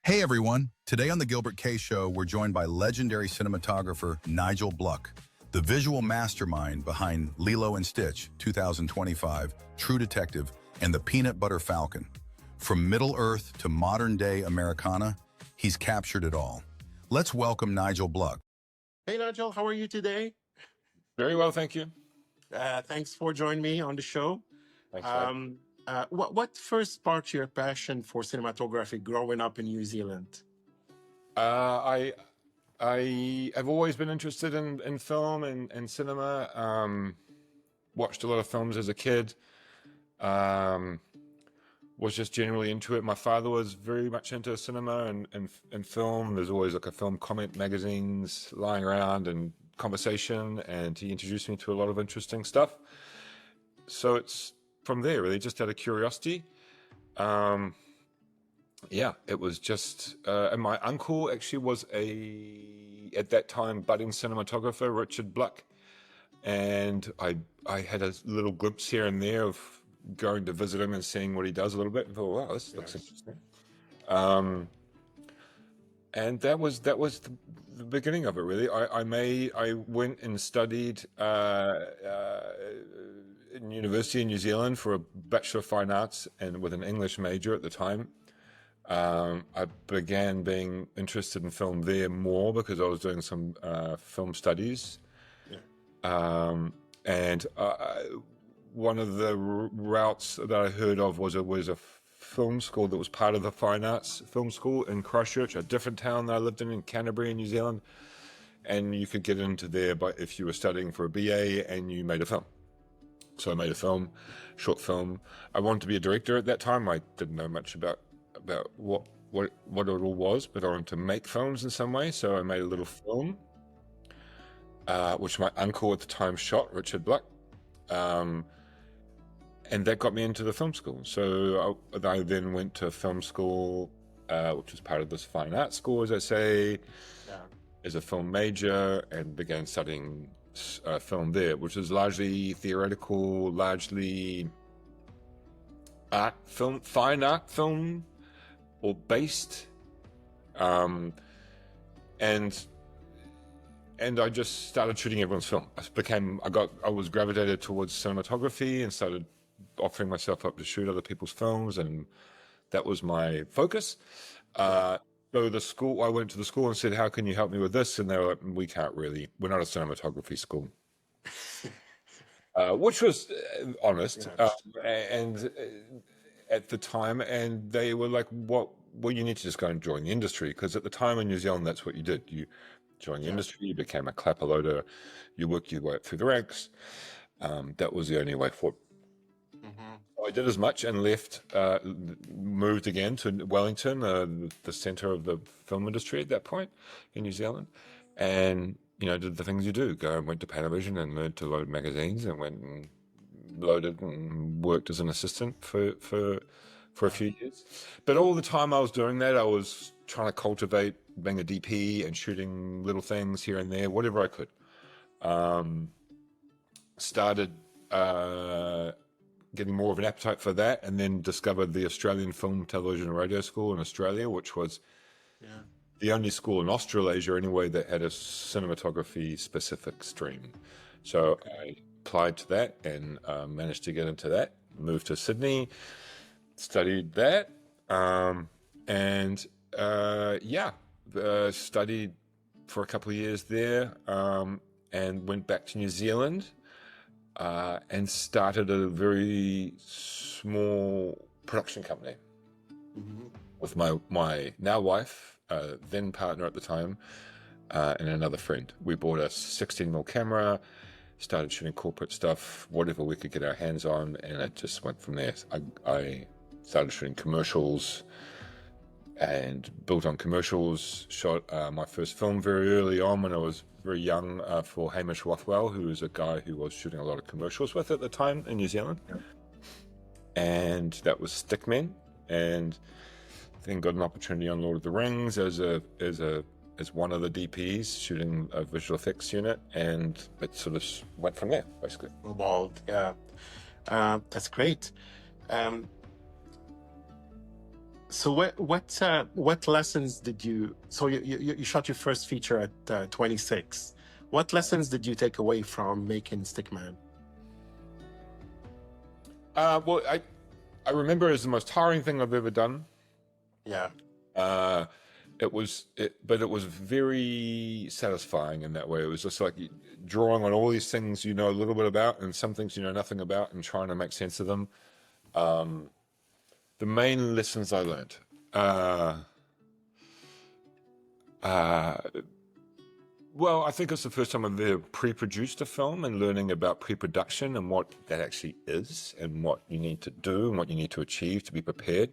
Hey everyone, today on the Gilbert.K show, we're joined by legendary cinematographer Nigel Bluck, the visual mastermind behind Lilo and Stitch, 2025, True Detective, and the Peanut Butter Falcon. From Middle-earth to modern-day Americana, he's captured it all. Let's welcome Nigel Bluck. Hey Nigel, how are you today? Very well, thank you. Thanks for joining me on the show. Thanks, Ed. What first sparked your passion for cinematography growing up in New Zealand? I have always been interested in film and cinema. Watched a lot of films as a kid. Was just generally into it. My father was very much into cinema and film. There's always like a film comment magazines lying around and conversation, and he introduced me to a lot of interesting stuff. So it's from there, really, just out of curiosity. Yeah, it was just, and my uncle actually was at that time, budding cinematographer, Richard Bluck. And I had a little glimpse here and there of going to visit him and seeing what he does a little bit. And thought, wow, this looks interesting. And that was the beginning of it, really. I went and studied in university in New Zealand for a Bachelor of Fine Arts and with an English major at the time. I began being interested in film there more because I was doing some film studies. And one of the routes that I heard of was a film school that was part of the Fine Arts Film School in Christchurch, a different town that I lived in Canterbury in New Zealand. And you could get into there if you were studying for a BA and you made a film. So I made a film, short film. I wanted to be a director at that time. I didn't know much about what it all was, but I wanted to make films in some way. So I made a little film, which my uncle at the time shot, Richard Bluck. And that got me into the film school. So I then went to film school, which was part of this fine arts school, as I say, as a film major, and began studying film there, which is largely theoretical, largely fine art film or based. And I just started shooting everyone's film. I was gravitated towards cinematography and started offering myself up to shoot other people's films, and that was my focus. So I went to the school and said, how can you help me with this? And they were like, we're not a cinematography school. Which was honest. And at the time, and they were like, well, you need to just go and join the industry. Because at the time in New Zealand, that's what you did. You joined the industry, you became a clapper loader, you worked your way up through the ranks. That was the only way forward. So I did as much and left, moved again to Wellington, the centre of the film industry at that point in New Zealand, and did the things you do. Went to Panavision and learned to load magazines, and went and loaded and worked as an assistant for a few years. But all the time I was doing that, I was trying to cultivate being a DP and shooting little things here and there, whatever I could. Started getting more of an appetite for that, and then discovered the Australian Film, Television and Radio School in Australia, which was the only school in Australasia anyway that had a cinematography specific stream. So I applied to that and managed to get into that, moved to Sydney, studied that, studied for a couple of years there, and went back to New Zealand, and started a very small production company with my now wife, then partner at the time, and another friend. We bought a 16mm camera, started shooting corporate stuff, whatever we could get our hands on, and it just went from there. I started shooting commercials and built on commercials, shot my first film very early on when I was very young, for Hamish Rothwell, who was a guy who was shooting a lot of commercials with at the time in New Zealand. And that was Stickmen, and then got an opportunity on Lord of the Rings as one of the DPs shooting a visual effects unit, and it sort of went from there, basically. Evolved, yeah. That's great. So what lessons did you? So you shot your first feature at 26. What lessons did you take away from making Stickman? Well, I remember it as the most tiring thing I've ever done. Yeah. But it was very satisfying in that way. It was just like drawing on all these things you know a little bit about, and some things you know nothing about, and trying to make sense of them. The main lessons I learned. Well, I think it's the first time I've ever pre-produced a film, and learning about pre-production and what that actually is, and what you need to do and what you need to achieve to be prepared.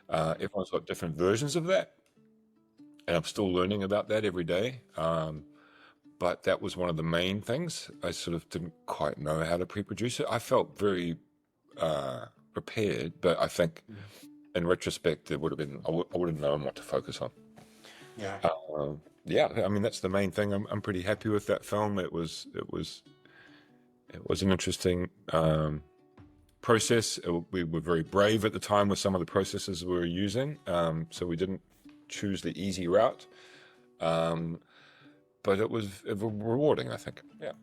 Everyone's got different versions of that, and I'm still learning about that every day. But that was one of the main things. I sort of didn't quite know how to pre-produce it. I felt very prepared, but I think in retrospect, it would have been I would have known what to focus on. Yeah. Yeah, I mean that's the main thing. I'm pretty happy with that film. It was an interesting process. We were very brave at the time with some of the processes we were using, so we didn't choose the easy route. But it was rewarding, I think. Yeah.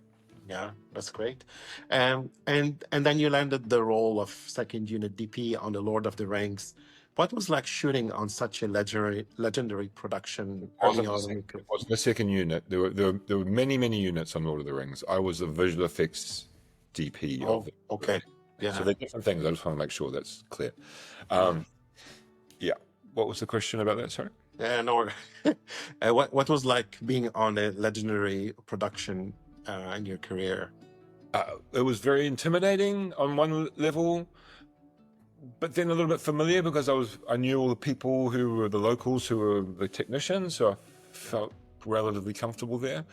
Yeah, that's great. And then you landed the role of second unit DP on the Lord of the Rings. What was like shooting on such a legendary production early on? It wasn't the second unit. There were many units on Lord of the Rings. I was the visual effects DP of it. Okay. Yeah. So they're different things. I just want to make sure that's clear. Yeah. What was the question about that? Sorry. Yeah, no. What was like being on a legendary production in your career? It was very intimidating on one level, but then a little bit familiar because I knew all the people who were the locals, who were the technicians, so I felt relatively comfortable there.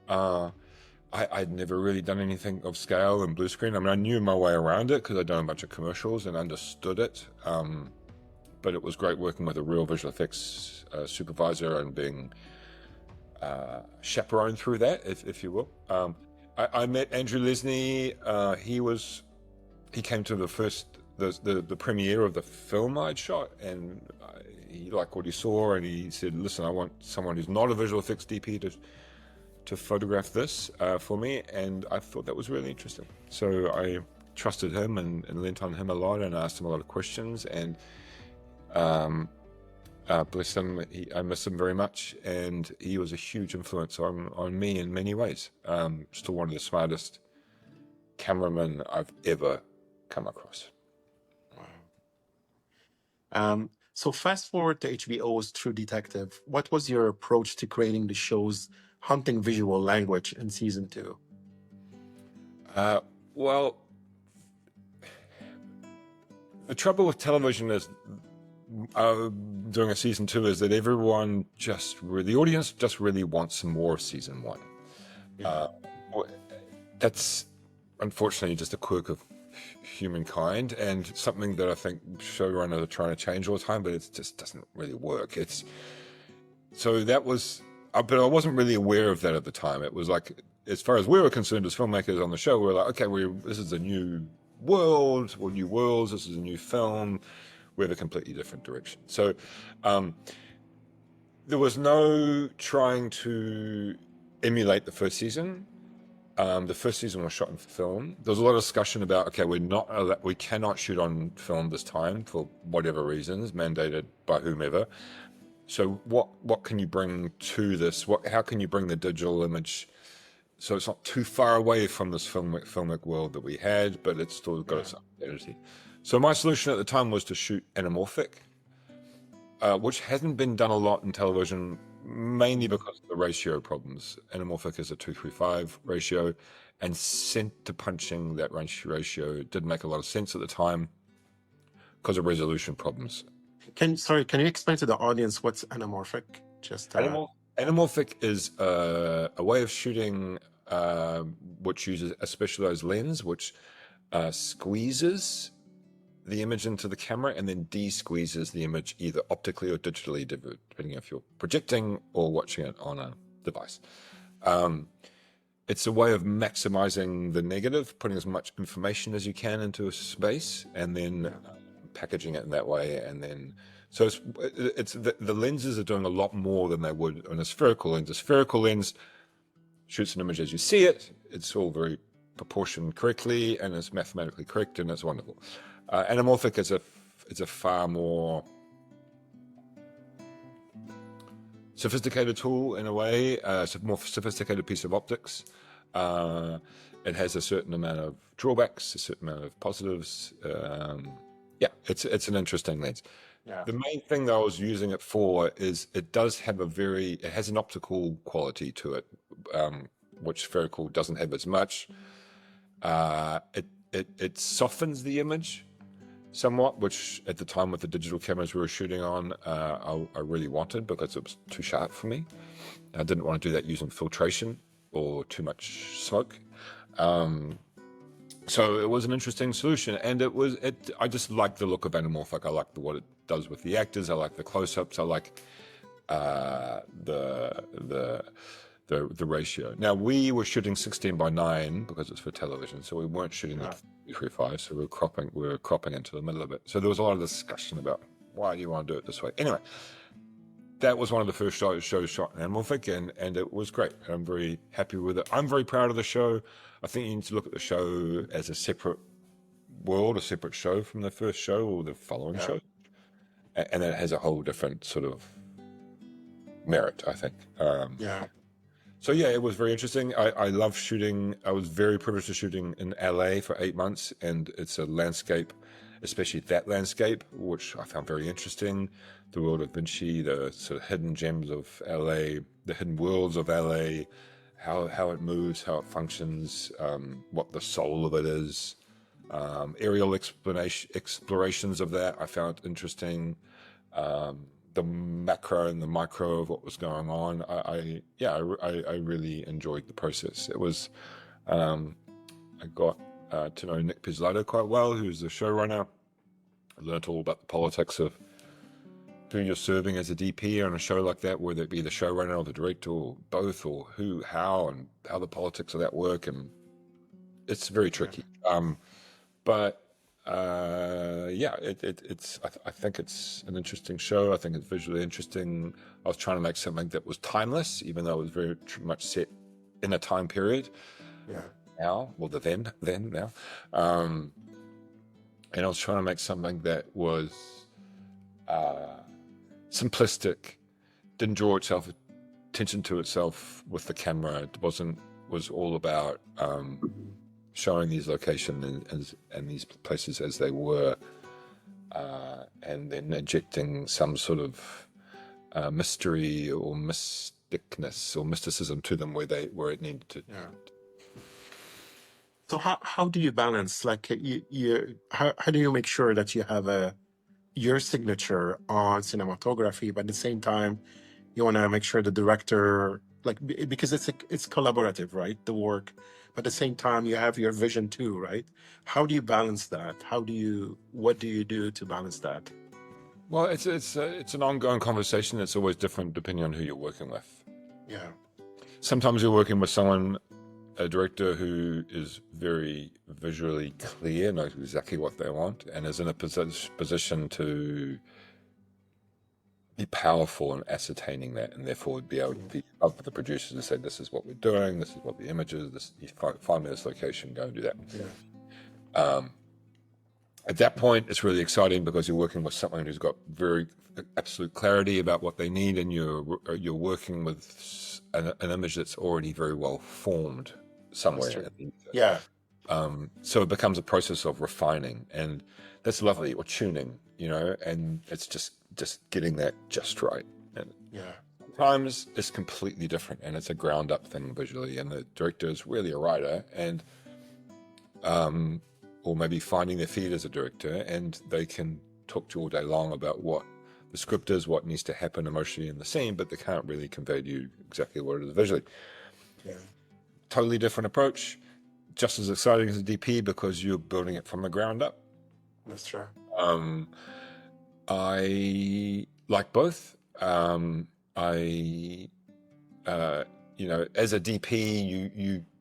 I'd never really done anything of scale and blue screen. I mean, I knew my way around it because I'd done a bunch of commercials and understood it. But it was great working with a real visual effects supervisor and being chaperoned through that, if you will. I met Andrew Lesney. He came to the premiere of the film I'd shot, and he liked what he saw, and he said, "Listen, I want someone who's not a visual effects DP to photograph this for me," and I thought that was really interesting. So I trusted him and leant on him a lot, and asked him a lot of questions, and bless him, I miss him very much, and he was a huge influence on me in many ways. Still one of the smartest cameramen I've ever come across. So fast forward to HBO's True Detective. What was your approach to creating the show's haunting visual language in season 2? Well, the trouble with television is doing a season 2 is that the audience just really wants more of season 1. Yeah. That's unfortunately just a quirk of humankind, and something that I think showrunners are trying to change all the time, but it just doesn't really work. But I wasn't really aware of that at the time. It was like, as far as we were concerned as filmmakers on the show, we were like, okay, this is a new world, or new worlds, this is a new film, we have a completely different direction. So there was no trying to emulate the first season. The first season was shot in film. There was a lot of discussion about, okay, we cannot shoot on film this time for whatever reasons, mandated by whomever. So what can you bring to this? How can you bring the digital image so it's not too far away from this filmic world that we had, but it's still got its identity? So my solution at the time was to shoot anamorphic, which hasn't been done a lot in television, mainly because of the ratio problems. Anamorphic is a 2:3:5 ratio, and center punching that ratio didn't make a lot of sense at the time because of resolution problems. Can you explain to the audience what's anamorphic? Anamorphic is a way of shooting which uses a specialized lens, which squeezes the image into the camera and then de-squeezes the image either optically or digitally, depending if you're projecting or watching it on a device. It's a way of maximizing the negative, putting as much information as you can into a space, and then packaging it in that way, and then So it's the lenses are doing a lot more than they would on a spherical lens. A spherical lens shoots an image as you see it. It's all very proportioned correctly, and it's mathematically correct, and it's wonderful. Anamorphic is a far more sophisticated tool in a way. It's a more sophisticated piece of optics. It has a certain amount of drawbacks, a certain amount of positives. It's an interesting lens. Yeah. The main thing that I was using it for is it does have it has an optical quality to it, which spherical doesn't have as much. It softens the image somewhat, which at the time with the digital cameras we were shooting on, I really wanted because it was too sharp for me. I didn't want to do that using filtration or too much smoke. So it was an interesting solution, and I just like the look of Anamorphic. I like what it does with the actors. I like the close-ups. I like the ratio. Now we were shooting 16:9 because it's for television, so we weren't shooting at 3:5. So we were cropping into the middle of it. So there was a lot of discussion about why do you want to do it this way. Anyway, that was one of the first shows shot in Anamorphic, and it was great. I'm very happy with it. I'm very proud of the show. I think you need to look at the show as a separate world, a separate show from the first show or the following show, and it has a whole different sort of merit, I think. So yeah, it was very interesting. I love shooting. I was very privileged to shooting in LA for 8 months, and it's a landscape, especially that landscape, which I found very interesting. The world of Vinci, the sort of hidden gems of LA, the hidden worlds of LA, how it moves, how it functions, what the soul of it is. Aerial explorations of that I found interesting. The macro and the micro of what was going on. I really enjoyed the process. It was, I got to know Nick Pizzolatto quite well, who's the showrunner. I learned all about the politics of who you're serving as a DP on a show like that, whether it be the showrunner or the director or both, or how the politics of that work, and it's very tricky. I think it's an interesting show. I think it's visually interesting. I was trying to make something that was timeless, even though it was very much set in a time period. Now, well, now. And I was trying to make something that was simplistic, didn't draw attention to itself with the camera. It was all about showing these locations and these places as they were, and then injecting some sort of mystery or mysticness or mysticism to them where it needed to. So how do you balance, like, how do you make sure that you have your signature on cinematography, but at the same time you want to make sure the director, like, because it's collaborative, right, the work, but at the same time you have your vision too, right? How do you balance that? What do you do to balance that? Well, it's an ongoing conversation. It's always different depending on who you're working with. Sometimes you're working with a director who is very visually clear, knows exactly what they want, and is in a position to be powerful in ascertaining that, and therefore be able to be up with the producers and say, this is what we're doing, this is what the image is, you find me this location, go and do that. At that point, it's really exciting because you're working with someone who's got very absolute clarity about what they need, and you're working with an image that's already very well formed somewhere. So it becomes a process of refining, and that's lovely, or tuning, and it's just getting that just right. And sometimes it's completely different, and it's a ground up thing visually, and the director is really a writer, and or maybe finding their feet as a director, and they can talk to you all day long about what the script is, what needs to happen emotionally in the scene, but they can't really convey to you exactly what it is visually. Totally different approach, just as exciting as a DP because you're building it from the ground up. That's true. I like both. As a DP,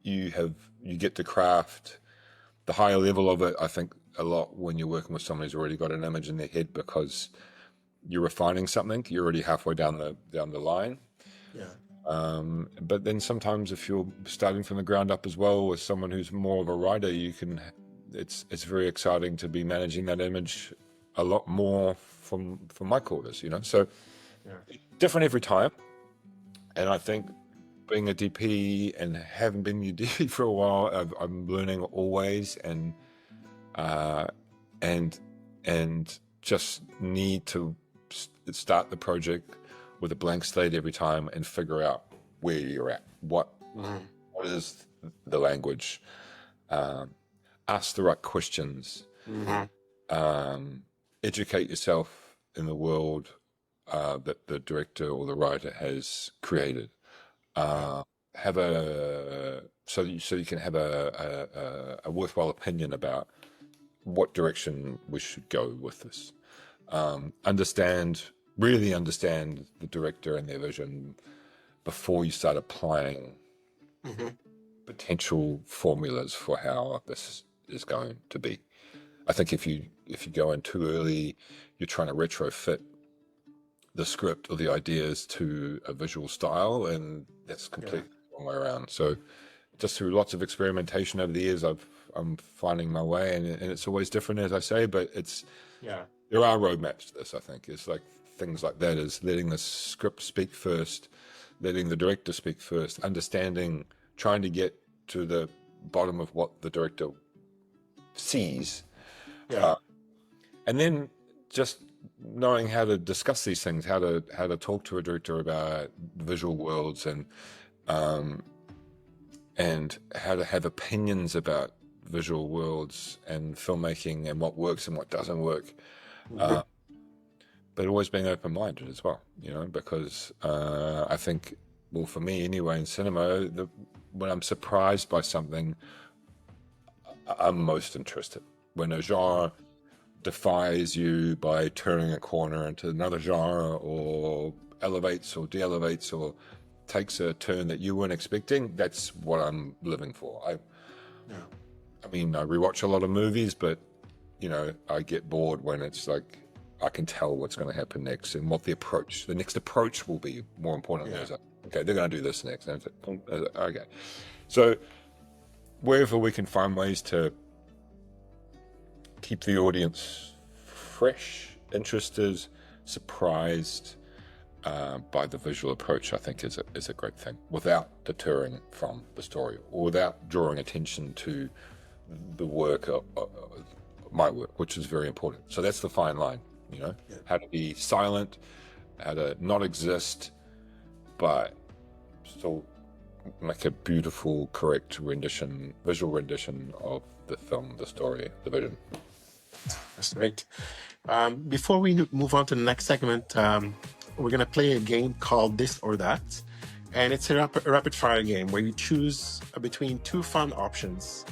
you get to craft the higher level of it. I think a lot when you're working with someone who's already got an image in their head, because you're refining something, you're already halfway down the line. Yeah. But then sometimes if you're starting from the ground up as well with someone who's more of a writer, it's very exciting to be managing that image a lot more from my quarters, So Yeah. different every time. And I think being a DP and having been a DP for a while, I'm learning always, and just need to start the project with a blank slate every time and figure out where you're at. What is the language? Ask the right questions. Educate yourself in the world that the director or the writer has created. Have so you can have a worthwhile opinion about what direction we should go with this. Really understand the director and their vision before you start applying potential formulas for how this is going to be. I think if you go in too early, you're trying to retrofit the script or the ideas to a visual style, and that's completely the wrong way around. So just through lots of experimentation over the years, I'm finding my way, and it's always different, as I say, but there are roadmaps to this. I think it's like things like that, is letting the script speak first, letting the director speak first, understanding, trying to get to the bottom of what the director sees, and then just knowing how to discuss these things, how to talk to a director about visual worlds, and how to have opinions about visual worlds and filmmaking and what works and what doesn't work. But always being open-minded as well, because I think, well, for me anyway, in cinema, when I'm surprised by something, I'm most interested. When a genre defies you by turning a corner into another genre, or elevates or de-elevates or takes a turn that you weren't expecting, that's what I'm living for. I mean, I rewatch a lot of movies, but I get bored when it's like I can tell what's going to happen next and what the next approach will be. More importantly, it's like, okay, they're going to do this next. And it's like, okay, so wherever we can find ways to keep the audience fresh, interested, surprised by the visual approach, I think is a great thing, without deterring from the story or without drawing attention to the work of my work, which is very important. So that's the fine line, how to be silent, how to not exist, but still make a beautiful, correct visual rendition of the film, the story, the vision. That's great. Before we move on to the next segment, we're going to play a game called This or That. And it's a rapid fire game where you choose between two fun options.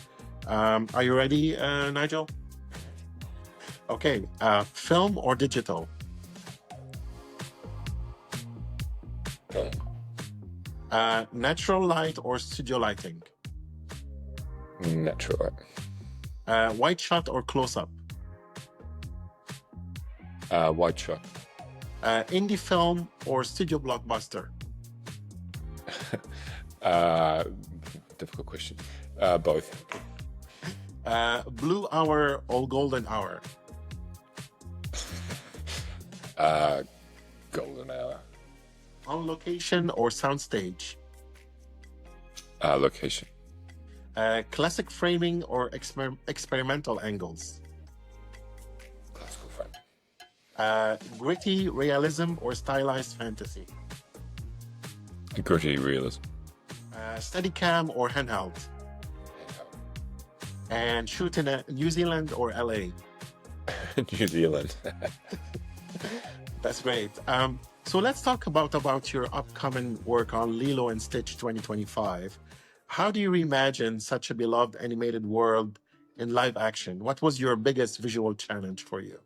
Are you ready, Nigel? Okay. Film or digital? Film. Natural light or studio lighting? Natural light. Wide shot or close-up? Wide shot. Indie film or studio blockbuster? Difficult question. Both. Blue hour or golden hour? Golden hour. On location or soundstage? Location. Classic framing or experimental angles? Classical frame. Gritty realism or stylized fantasy? Gritty realism. Steadicam or handheld? And shoot in New Zealand or LA? New Zealand. That's great. So let's talk about your upcoming work on Lilo and Stitch 2025. How do you reimagine such a beloved animated world in live action? What was your biggest visual challenge for you?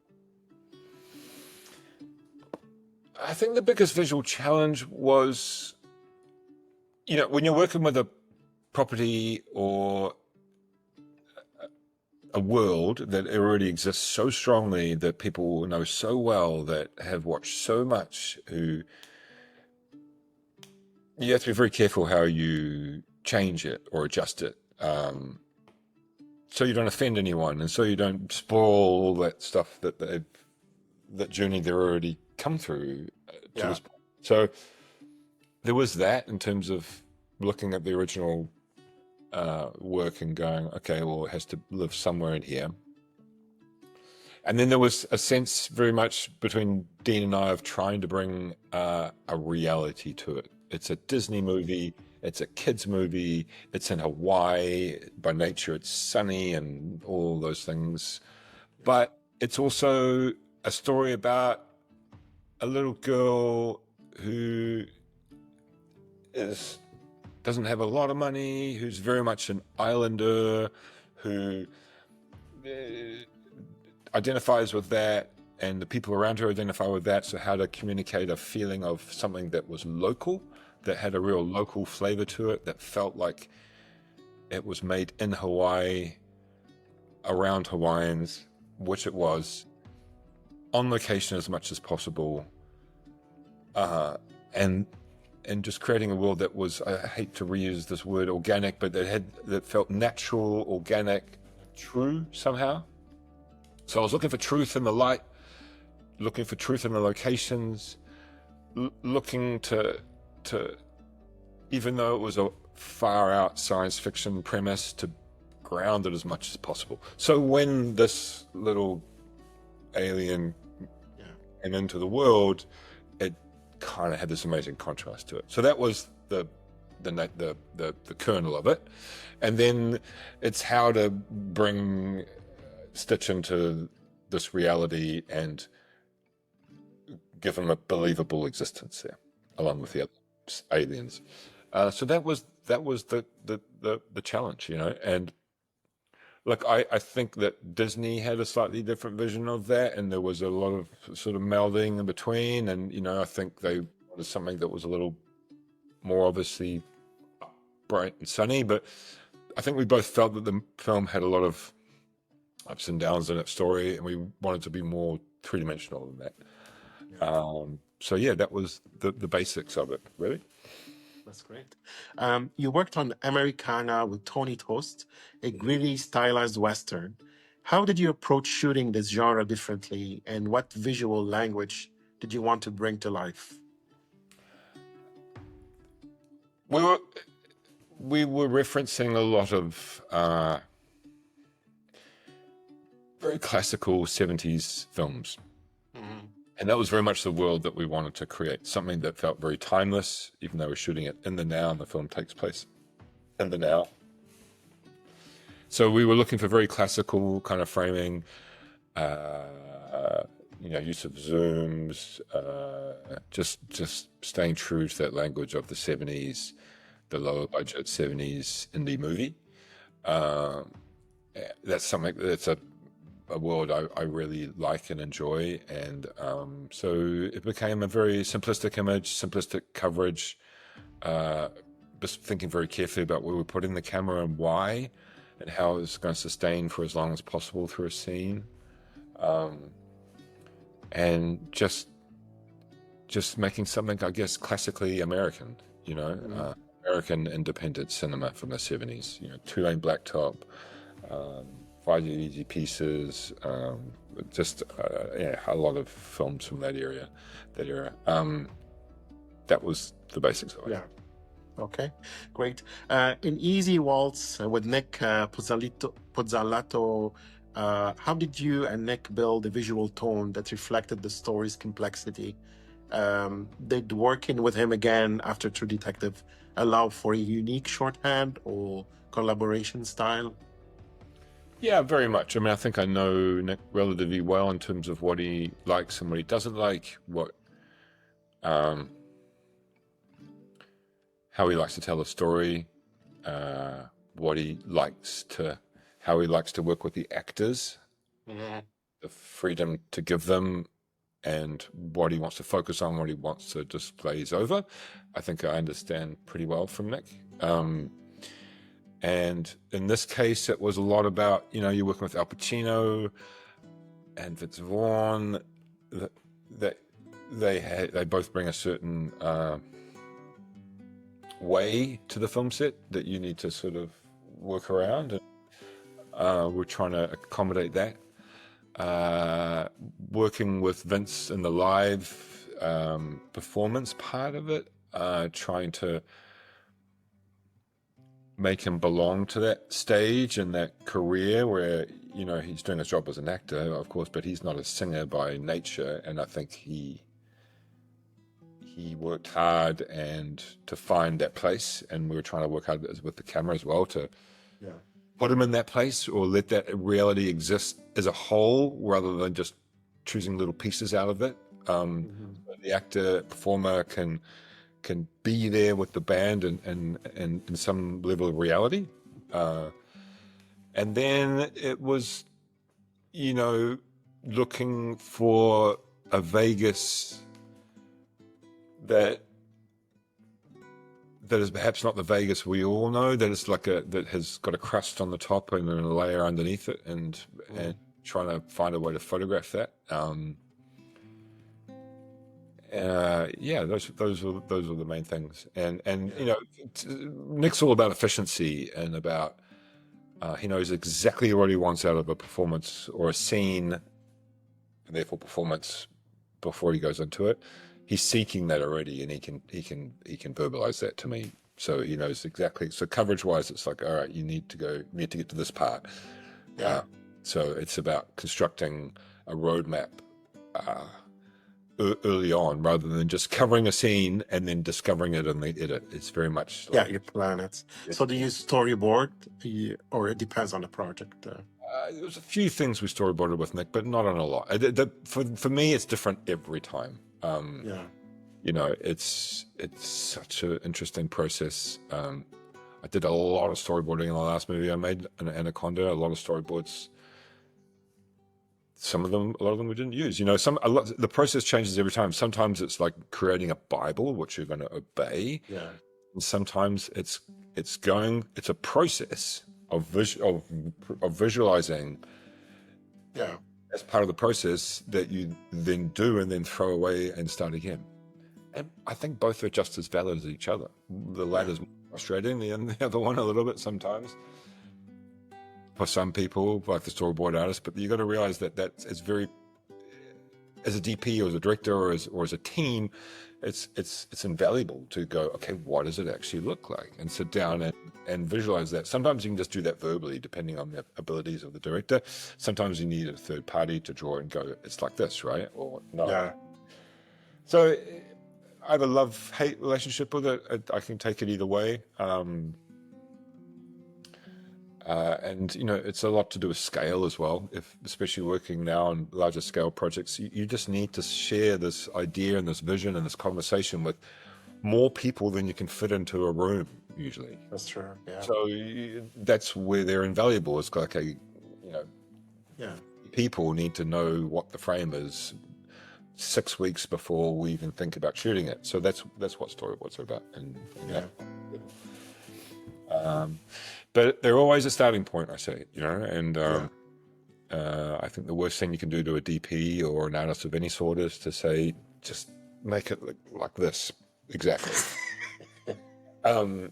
I think the biggest visual challenge was, when you're working with a property or a world that already exists so strongly, that people know so well, that have watched so much, who you have to be very careful how you change it or adjust it, so you don't offend anyone, and so you don't spoil all that stuff that that journey they've already come through to Yeah. this point. So there was that in terms of looking at the original work and going, okay, well, it has to live somewhere in here. And then there was a sense very much between Dean and I of trying to bring a reality to it. It's a Disney movie. It's a kids movie. It's in Hawaii. By nature, it's sunny and all those things. But it's also a story about a little girl who doesn't have a lot of money, who's very much an islander, who identifies with that, and the people around her identify with that. So how to communicate a feeling of something that was local, that had a real local flavor to it, that felt like it was made in Hawaii, around Hawaiians, which it was, on location as much as possible, and just creating a world that was, I hate to reuse this word organic, but that felt natural, organic, true somehow. So I was looking for truth in the light, looking for truth in the locations, looking to, even though it was a far out science fiction premise, to ground it as much as possible. So when this little alien came into the world, it kind of had this amazing contrast to it. So that was the kernel of it. And then it's how to bring Stitch into this reality and give him a believable existence there, along with the other aliens. So that was the challenge, you know. And look, I think that Disney had a slightly different vision of that, and there was a lot of sort of melding in between. And you know, I think they wanted something that was a little more obviously bright and sunny. But I think we both felt that the film had a lot of ups and downs in its story, and we wanted to be more three-dimensional than that. So yeah, that was the basics of it, really. That's great. You worked on Americana with Tony Tost, a gritty, stylized Western. How did you approach shooting this genre differently, and what visual language did you want to bring to life? We were referencing a lot of very classical 70s films. And that was very much the world that we wanted to create, something that felt very timeless, even though we're shooting it in the now and the film takes place in the now. So we were looking for very classical kind of framing, you know, use of zooms, just staying true to that language of the 70s, the lower budget 70s indie movie. That's something that's a world I really like and enjoy, and so it became a very simplistic image, simplistic coverage, just thinking very carefully about where we're putting the camera and why, and how it's going to sustain for as long as possible through a scene, and just making something, I guess, classically American, you know, American independent cinema from the 70s, you know, 2-lane blacktop, 5 easy pieces, just yeah, a lot of films from that era. That was the basics of it. Yeah. Okay, great. In Easy Waltz with Nick Pozzallato, how did you and Nick build a visual tone that reflected the story's complexity? Did working with him again after True Detective allow for a unique shorthand or collaboration style? Yeah, very much. I mean, I think I know Nick relatively well in terms of what he likes and what he doesn't like, how he likes to tell a story, how he likes to work with the actors, the freedom to give them, and what he wants to focus on, what he wants to displays over. I think I understand pretty well from Nick. And in this case, it was a lot about, you're working with Al Pacino and Vince Vaughn, that they both bring a certain way to the film set that you need to sort of work around. And we're trying to accommodate that. Working with Vince in the live performance part of it, trying to make him belong to that stage and that career where, he's doing his job as an actor, of course, but he's not a singer by nature. And I think he worked hard and to find that place, and we were trying to work hard with the camera as well to put him in that place, or let that reality exist as a whole rather than just choosing little pieces out of it. The actor performer can be there with the band and in some level of reality. And then it was, looking for a Vegas that is perhaps not the Vegas we all know, that is that has got a crust on the top and then a layer underneath it, and trying to find a way to photograph that. Those are the main things. And Nick's all about efficiency and about he knows exactly what he wants out of a performance or a scene, and therefore performance, before he goes into it. He's seeking that already, and he can verbalize that to me. So he knows exactly. So coverage wise, it's like, all right, you need to get to this part. So it's about constructing a roadmap early on, rather than just covering a scene and then discovering it in the edit. It's very much like, you plan it. So do you storyboard, or it depends on the project? There was a few things we storyboarded with Nick, but not on a lot. For me, it's different every time. It's such an interesting process. I did a lot of storyboarding in the last movie I made, Anaconda. A lot of storyboards. A lot of them we didn't use. The process changes every time. Sometimes it's like creating a Bible, which you're going to obey. And sometimes it's a process of visualizing. As part of the process that you then do and then throw away and start again. And I think both are just as valid as each other. The latter's more frustrating than the other one a little bit sometimes for some people, like the storyboard artist. But you got to realize that is very, as a DP or as a director or as a team, it's invaluable to go, okay, what does it actually look like? And sit down and visualize that. Sometimes you can just do that verbally, depending on the abilities of the director. Sometimes you need a third party to draw and go, it's like this, right? Or no. So I have a love-hate relationship with it. I can take it either way. And it's a lot to do with scale as well. Especially working now on larger scale projects, you just need to share this idea and this vision and this conversation with more people than you can fit into a room usually. That's true. Yeah. So that's where they're invaluable. It's like people need to know what the frame is 6 weeks before we even think about shooting it. So that's what storyboards are about. But they're always a starting point, I say, and I think the worst thing you can do to a DP or an artist of any sort is to say, just make it look like this. Exactly.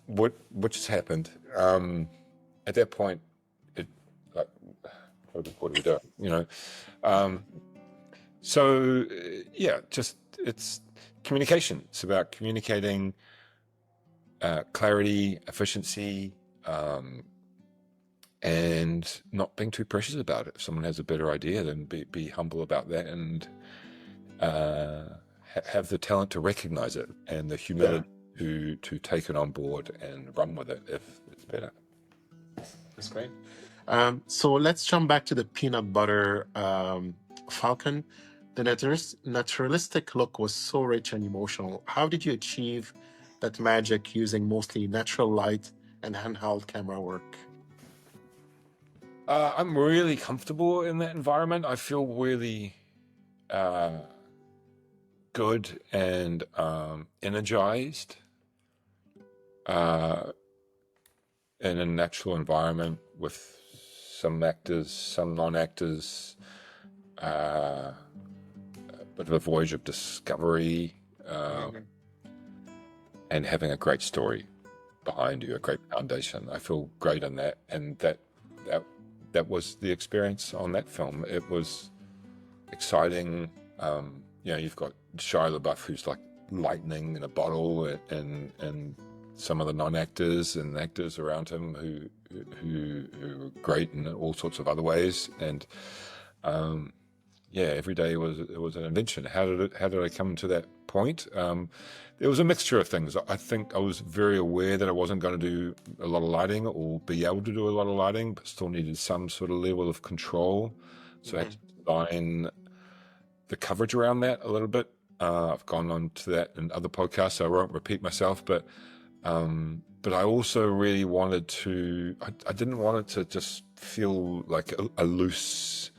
What just happened? At that point, what do we do? So it's communication. It's about communicating clarity, efficiency, and not being too precious about it. If someone has a better idea, then be humble about that, and have the talent to recognize it and the humility to take it on board and run with it if it's better. That's great. So let's jump back to the peanut butter Falcon. The naturalistic look was so rich and emotional. How did you achieve that magic using mostly natural light and handheld camera work? I'm really comfortable in that environment. I feel really good and energized. in a natural environment with some actors, some non-actors, a bit of a voyage of discovery, and having a great story behind you, a great foundation. I feel great in that, and that was the experience on that film. It was exciting. You've got Shia LaBeouf, who's like lightning in a bottle, and some of the non-actors and actors around him who are great in all sorts of other ways. And every day was an invention. How did I come to that point? There was a mixture of things. I think I was very aware that I wasn't going to do a lot of lighting or be able to do a lot of lighting, but still needed some sort of level of control. So I had to design the coverage around that a little bit. I've gone on to that in other podcasts, so I won't repeat myself, but I also really wanted to, I didn't want it to just feel like a loose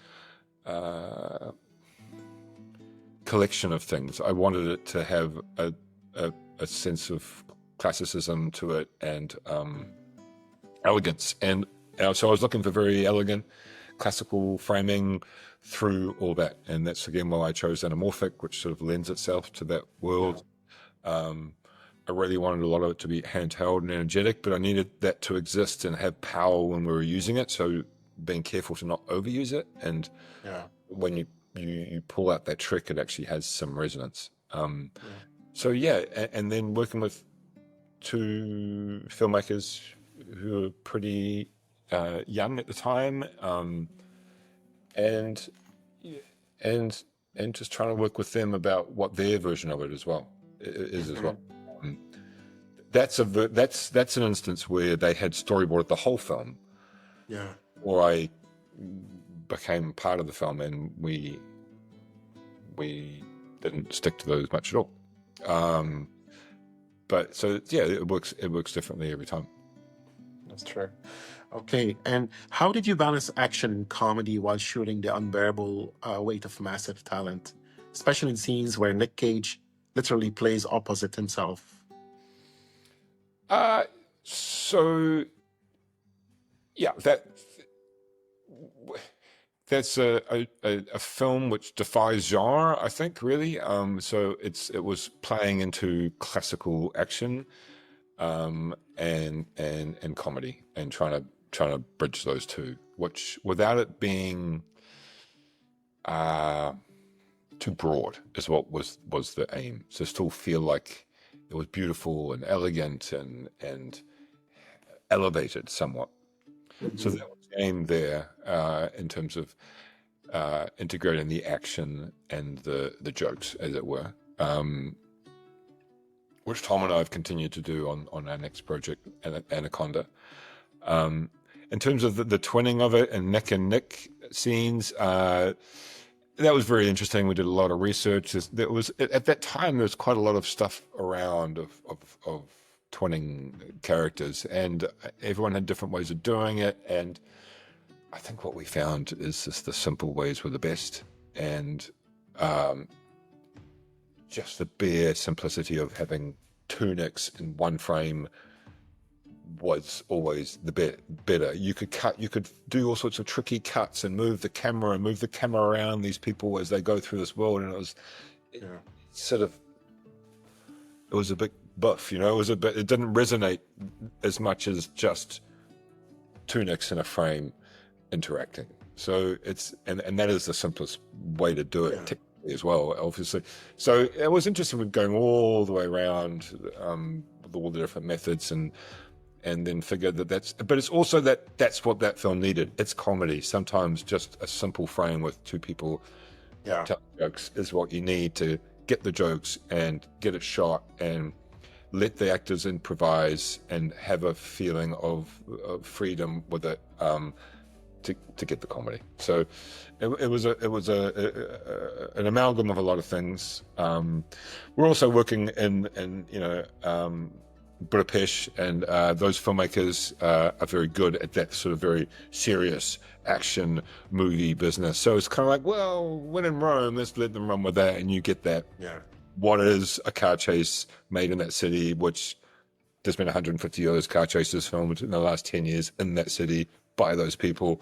collection of things. I wanted it to have a sense of classicism to it and elegance. And so I was looking for very elegant classical framing through all that. And that's again why I chose anamorphic, which sort of lends itself to that world. I really wanted a lot of it to be handheld and energetic, but I needed that to exist and have power when we were using it. So being careful to not overuse it. And when you pull out that trick, it actually has some resonance. And then working with two filmmakers who were pretty young at the time, and just trying to work with them about what their version of it as well is as well. That's an instance where they had storyboarded the whole film, or I became part of the film, and we didn't stick to those much at all. But so it works differently every time. That's true. Okay, and how did you balance action and comedy while shooting the unbearable weight of massive talent, especially in scenes where Nick Cage literally plays opposite himself? That's a film which defies genre, I think, really. So it was playing into classical action, and comedy, and trying to bridge those two, which without it being too broad is what was the aim. So still feel like it was beautiful and elegant and elevated somewhat. So that was the aim there, in terms of integrating the action and the jokes, as it were, which Tom and I have continued to do on our next project, Anaconda. In terms of the twinning of it and Nick scenes, that was very interesting. We did a lot of research. There was, at that time, there was quite a lot of stuff around of twinning characters, and everyone had different ways of doing it. And I think what we found is just the simple ways were the best, and just the bare simplicity of having two Nicks in one frame was always the better. You could do all sorts of tricky cuts and move the camera around these people as they go through this world, and it was it was a bit buff, it didn't resonate as much as just two Nicks in a frame interacting. So and that is the simplest way to do it technically as well, obviously. So it was interesting with going all the way around with all the different methods, and then figured but it's also that's what that film needed. It's comedy. Sometimes just a simple frame with two people telling jokes is what you need to get the jokes and get it shot, and let the actors improvise and have a feeling of freedom with it, to get the comedy. So it was an amalgam of a lot of things. We're also working in Budapest, and those filmmakers are very good at that sort of very serious action movie business. So it's kind of like, well, when in Rome, let's let them run with that, and you get that. What is a car chase made in that city, which there's been 150 of those car chases filmed in the last 10 years in that city by those people.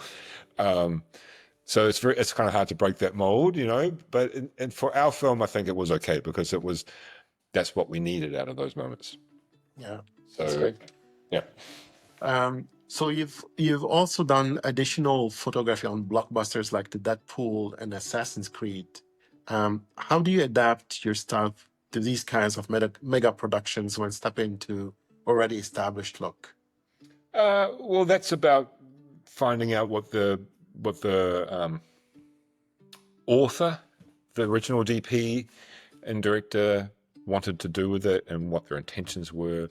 So it's kind of hard to break that mold, you know. But and for our film, I think it was okay because that's what we needed out of those moments. Yeah, So that's great. yeah. So you've also done additional photography on blockbusters like the Deadpool and Assassin's Creed. How do you adapt your style to these kinds of mega productions when stepping into already established look? Well, that's about finding out what the author, the original DP and director wanted to do with it and what their intentions were.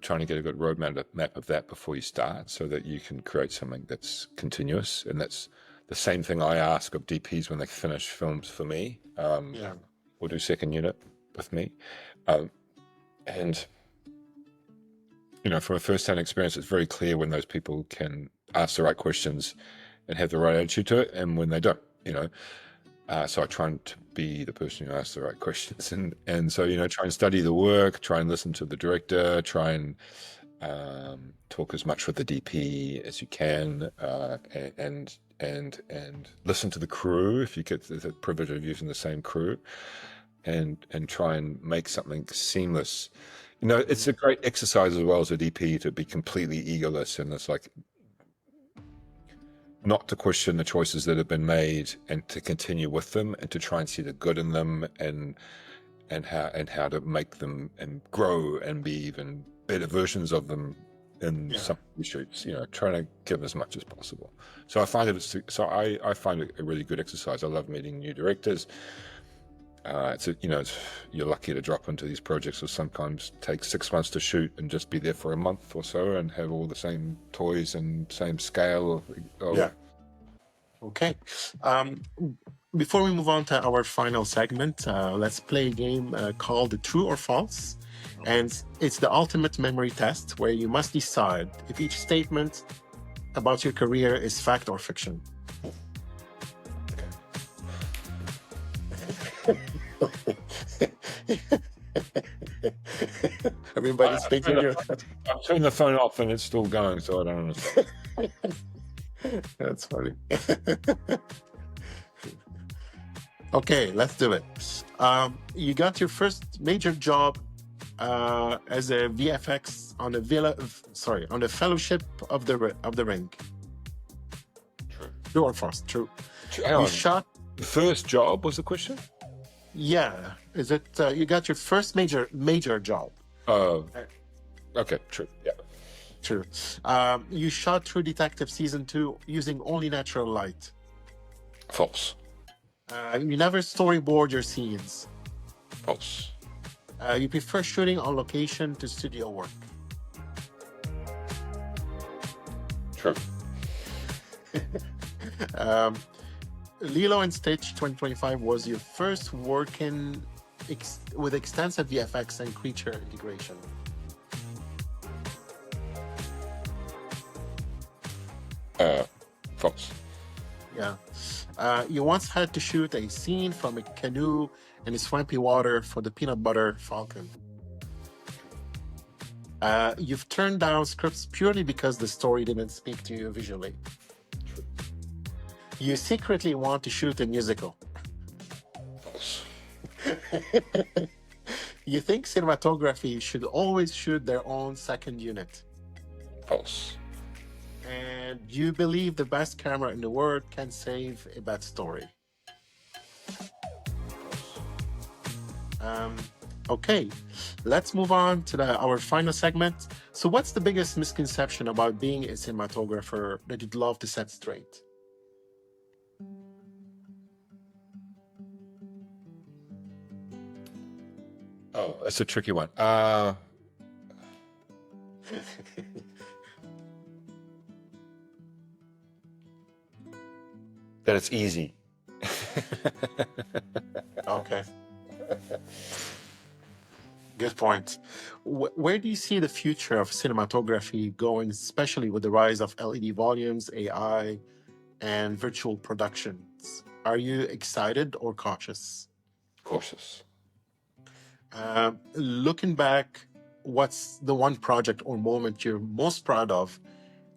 Trying to get a good roadmap of that before you start so that you can create something that's continuous. And that's the same thing I ask of DPs when they finish films for me. Or do second unit with me. And, you know, from a first-hand experience, it's very clear when those people can ask the right questions and have the right attitude to it and when they don't, you know. So I try to be the person who asks the right questions, and so, you know, try and study the work, try and listen to the director, try and talk as much with the DP as you can, and listen to the crew if you get the privilege of using the same crew, and try and make something seamless. You know, it's a great exercise as well as a DP to be completely egoless, and it's like not to question the choices that have been made and to continue with them and to try and see the good in them and how to make them and grow and be even better versions of them in some shoots, you know, trying to give as much as possible. So I find I find it a really good exercise. I love meeting new directors. You're lucky to drop into these projects that sometimes take 6 months to shoot and just be there for a month or so and have all the same toys and same scale. Okay. Before we move on to our final segment, let's play a game called True or False. And it's the ultimate memory test where you must decide if each statement about your career is fact or fiction. Everybody's thinking I'm turning the phone off and it's still going, so I don't understand. That's funny. Okay, let's do it. You got your first major job as a VFX on the Fellowship of the Ring. True or false? True. You shot. The first job was the question? Yeah. Is it? You got your first major job. Okay. True. Yeah. True. You shot True Detective season 2 using only natural light. False. You never storyboard your scenes. False. You prefer shooting on location to studio work. True. Lilo and Stitch 2025 was your first working with extensive VFX and creature integration. False. Yeah. You once had to shoot a scene from a canoe in the swampy water for the peanut butter Falcon. You've turned down scripts purely because the story didn't speak to you visually. True. You secretly want to shoot a musical. False. You think cinematography should always shoot their own second unit. False. And you believe the best camera in the world can save a bad story. Okay, let's move on to our final segment. So what's the biggest misconception about being a cinematographer that you'd love to set straight? Oh, that's a tricky one. That it's easy. Okay. Good point. Where do you see the future of cinematography going, especially with the rise of LED volumes, AI, and virtual productions? Are you excited or cautious? Cautious. Looking back, what's the one project or moment you're most proud of,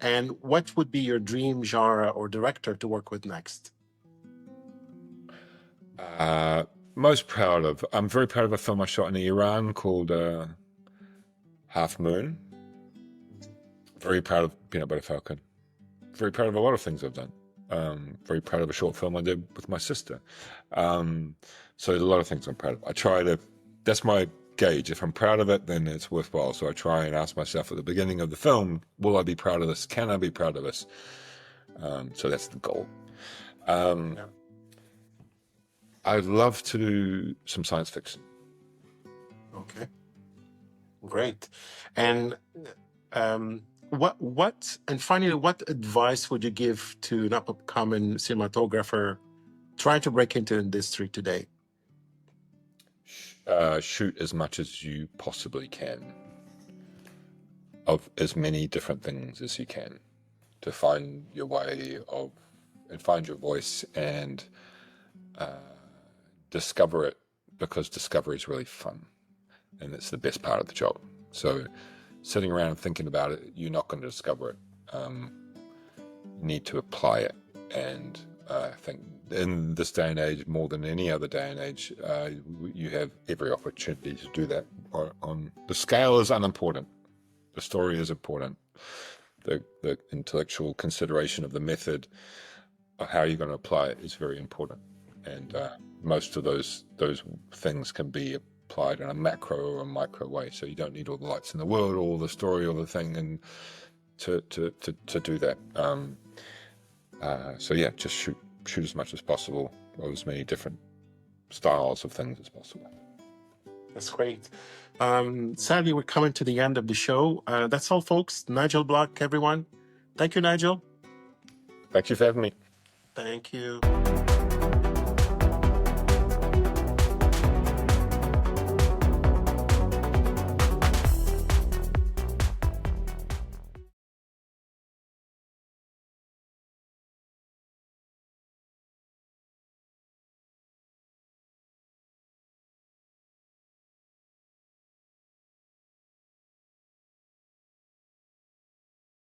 and what would be your dream genre or director to work with next? Most proud of, I'm very proud of a film I shot in Iran called Half Moon. Very proud of Peanut Butter Falcon. Very proud of a lot of things I've done. Very proud of a short film I did with my sister. So there's a lot of things I'm proud of. I try to, that's my gauge. If I'm proud of it, then it's worthwhile. So I try and ask myself at the beginning of the film, will I be proud of this? Can I be proud of this? So that's the goal. Yeah. I'd love to do some science fiction. Okay, great. And and finally, what advice would you give to an upcoming cinematographer trying to break into the industry today? Shoot as much as you possibly can of as many different things as you can to find your way of and find your voice and discover it, because discovery is really fun and it's the best part of the job. So sitting around and thinking about it, you're not going to discover it. You need to apply it. And I think in this day and age, more than any other day and age, you have every opportunity to do that. The scale is unimportant. The story is important. The intellectual consideration of the method, of how you're going to apply it, is very important. And most of those things can be applied in a macro or a micro way. So you don't need all the lights in the world, or the story, or the thing, and to do that. So yeah, just shoot as much as possible, or as many different styles of things as possible. That's great. Sadly, we're coming to the end of the show. That's all, folks. Nigel Bluck, everyone. Thank you, Nigel. Thank you for having me. Thank you.